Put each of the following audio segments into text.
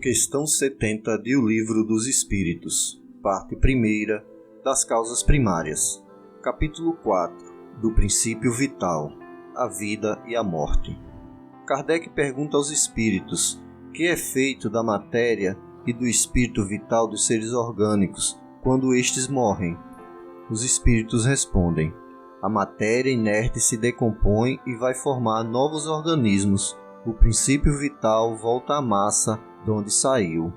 Questão 70 de O Livro dos Espíritos, parte 1 das Causas Primárias, capítulo 4 do Princípio Vital, a Vida e a Morte. Kardec pergunta aos espíritos que é feito da matéria e do espírito vital dos seres orgânicos quando estes morrem. Os espíritos respondem: a matéria inerte se decompõe e vai formar novos organismos. O princípio vital volta à massa de onde saiu.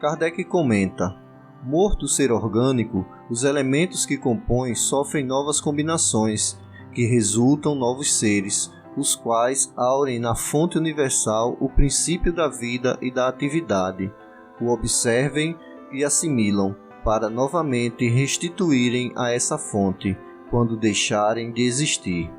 Kardec comenta: morto o ser orgânico, os elementos que compõem sofrem novas combinações, que resultam novos seres, os quais aurem na fonte universal o princípio da vida e da atividade, o observem e assimilam, para novamente restituírem a essa fonte, quando deixarem de existir.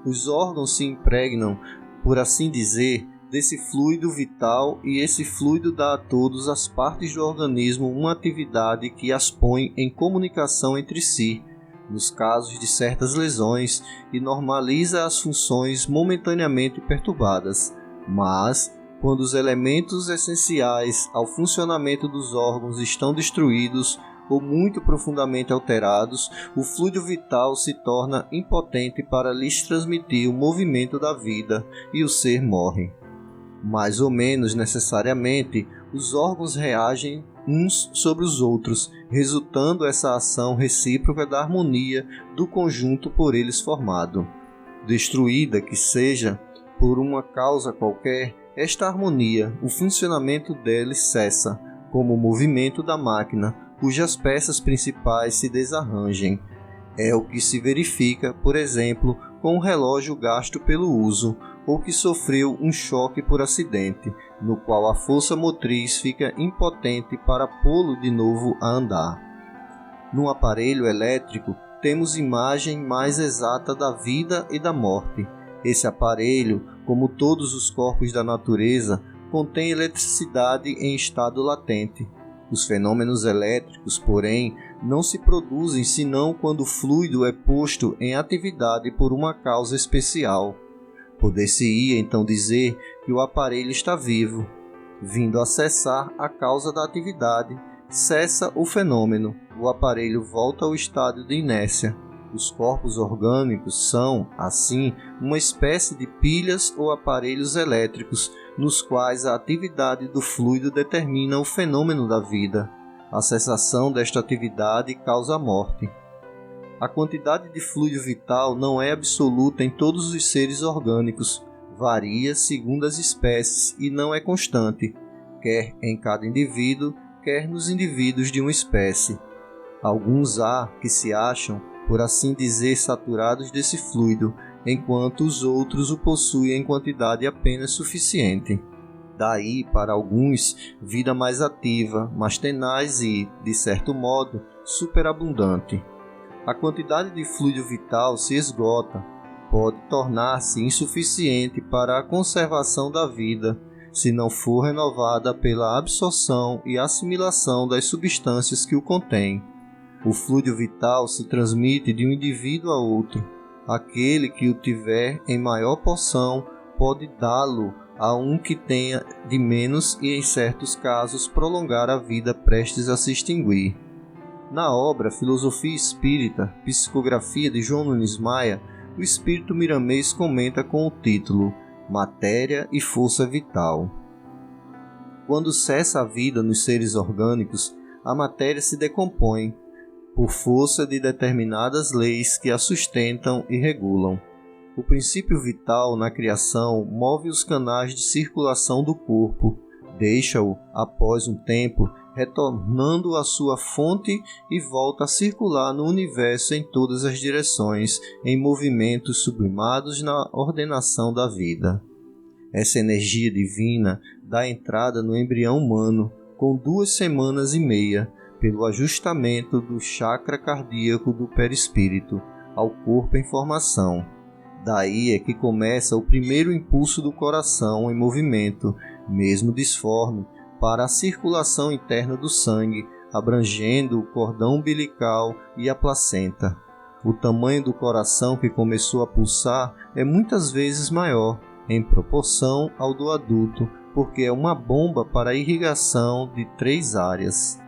Os órgãos se impregnam, por assim dizer, desse fluido vital, e esse fluido dá a todas as partes do organismo uma atividade que as põe em comunicação entre si, nos casos de certas lesões, e normaliza as funções momentaneamente perturbadas. Mas, quando os elementos essenciais ao funcionamento dos órgãos estão destruídos ou muito profundamente alterados, o fluido vital se torna impotente para lhes transmitir o movimento da vida e o ser morre. Mais ou menos necessariamente, os órgãos reagem uns sobre os outros, resultando essa ação recíproca da harmonia do conjunto por eles formado. Destruída que seja por uma causa qualquer, esta harmonia, o funcionamento deles cessa, como o movimento da máquina, cujas peças principais se desarranjem. É o que se verifica, por exemplo, com um relógio gasto pelo uso, ou que sofreu um choque por acidente, no qual a força motriz fica impotente para pô-lo de novo a andar. Num aparelho elétrico, temos imagem mais exata da vida e da morte. Esse aparelho, como todos os corpos da natureza, contém eletricidade em estado latente. Os fenômenos elétricos, porém, não se produzem senão quando o fluido é posto em atividade por uma causa especial. Poder-se-ia então dizer que o aparelho está vivo. Vindo a cessar a causa da atividade, cessa o fenômeno, o aparelho volta ao estado de inércia. Os corpos orgânicos são, assim, uma espécie de pilhas ou aparelhos elétricos, nos quais a atividade do fluido determina o fenômeno da vida. A cessação desta atividade causa a morte. A quantidade de fluido vital não é absoluta em todos os seres orgânicos, varia segundo as espécies e não é constante, quer em cada indivíduo, quer nos indivíduos de uma espécie. Alguns há que se acham, por assim dizer, saturados desse fluido, enquanto os outros o possuem em quantidade apenas suficiente. Daí, para alguns, vida mais ativa, mais tenaz e, de certo modo, superabundante. A quantidade de fluido vital se esgota, pode tornar-se insuficiente para a conservação da vida, se não for renovada pela absorção e assimilação das substâncias que o contêm. O fluido vital se transmite de um indivíduo a outro. Aquele que o tiver em maior porção pode dá-lo a um que tenha de menos e, em certos casos, prolongar a vida prestes a se extinguir. Na obra Filosofia Espírita, Psicografia de João Nunes Maia, o espírito miramês comenta com o título Matéria e Força Vital. Quando cessa a vida nos seres orgânicos, a matéria se decompõe, por força de determinadas leis que a sustentam e regulam. O princípio vital na criação move os canais de circulação do corpo, deixa-o, após um tempo, retornando à sua fonte e volta a circular no universo em todas as direções, em movimentos sublimados na ordenação da vida. Essa energia divina dá entrada no embrião humano com 2 semanas e meia, pelo ajustamento do chakra cardíaco do perispírito ao corpo em formação. Daí é que começa o primeiro impulso do coração em movimento, mesmo disforme, para a circulação interna do sangue, abrangendo o cordão umbilical e a placenta. O tamanho do coração que começou a pulsar é muitas vezes maior, em proporção ao do adulto, porque é uma bomba para a irrigação de 3 áreas.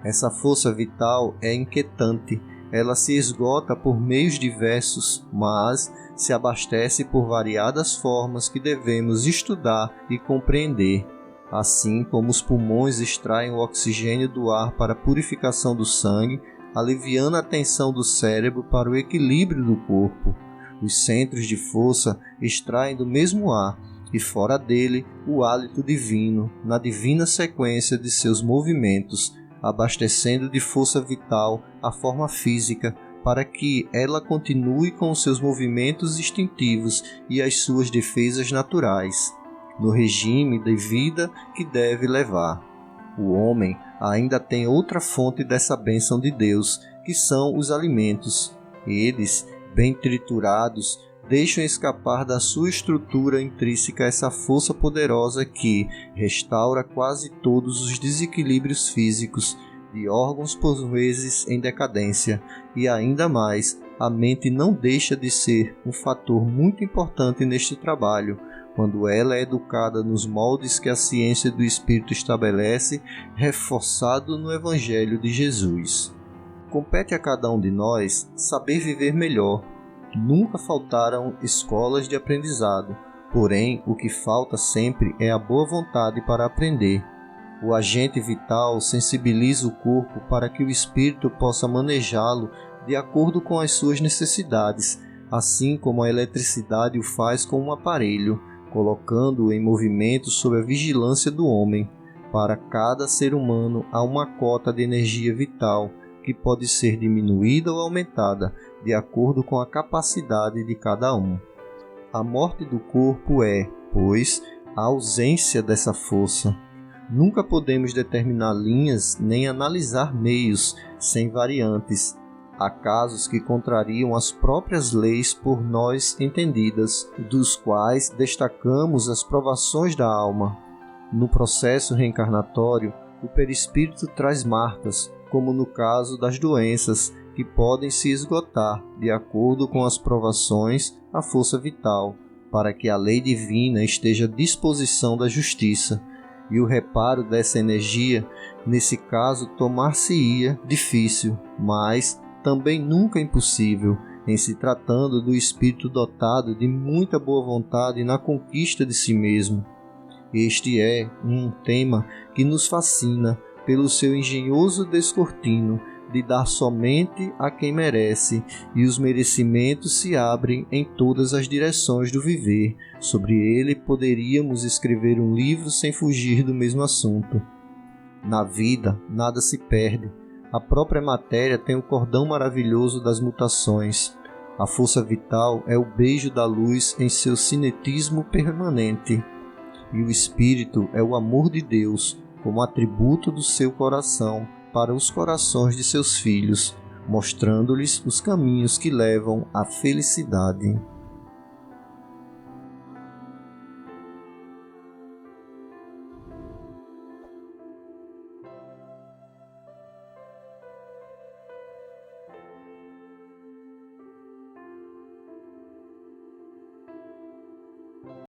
Essa força vital é inquietante. Ela se esgota por meios diversos, mas se abastece por variadas formas que devemos estudar e compreender. Assim como os pulmões extraem o oxigênio do ar para a purificação do sangue, aliviando a tensão do cérebro para o equilíbrio do corpo. Os centros de força extraem do mesmo ar e fora dele o hálito divino, na divina sequência de seus movimentos, abastecendo de força vital a forma física para que ela continue com os seus movimentos instintivos e as suas defesas naturais, no regime de vida que deve levar. O homem ainda tem outra fonte dessa bênção de Deus, que são os alimentos. Eles, bem triturados, deixam escapar da sua estrutura intrínseca essa força poderosa que restaura quase todos os desequilíbrios físicos de órgãos por vezes em decadência, e ainda mais, a mente não deixa de ser um fator muito importante neste trabalho, quando ela é educada nos moldes que a ciência do Espírito estabelece, reforçado no Evangelho de Jesus. Compete a cada um de nós saber viver melhor. Nunca faltaram escolas de aprendizado, porém o que falta sempre é a boa vontade para aprender. O agente vital sensibiliza o corpo para que o espírito possa manejá-lo de acordo com as suas necessidades, assim como a eletricidade o faz com um aparelho, colocando-o em movimento sob a vigilância do homem. Para cada ser humano há uma cota de energia vital que pode ser diminuída ou aumentada de acordo com a capacidade de cada um. A morte do corpo é, pois, a ausência dessa força. Nunca podemos determinar linhas nem analisar meios sem variantes. Há casos que contrariam as próprias leis por nós entendidas, dos quais destacamos as provações da alma. No processo reencarnatório, o perispírito traz marcas, como no caso das doenças, que podem se esgotar, de acordo com as provações, a força vital, para que a lei divina esteja à disposição da justiça. E o reparo dessa energia, nesse caso, tomar-se-ia difícil, mas também nunca impossível, em se tratando do espírito dotado de muita boa vontade na conquista de si mesmo. Este é um tema que nos fascina pelo seu engenhoso descortino de dar somente a quem merece, e os merecimentos se abrem em todas as direções do viver. Sobre ele poderíamos escrever um livro sem fugir do mesmo assunto. Na vida, nada se perde. A própria matéria tem o cordão maravilhoso das mutações. A força vital é o beijo da luz em seu cinetismo permanente. E o espírito é o amor de Deus, como atributo do seu coração, para os corações de seus filhos, mostrando-lhes os caminhos que levam à felicidade.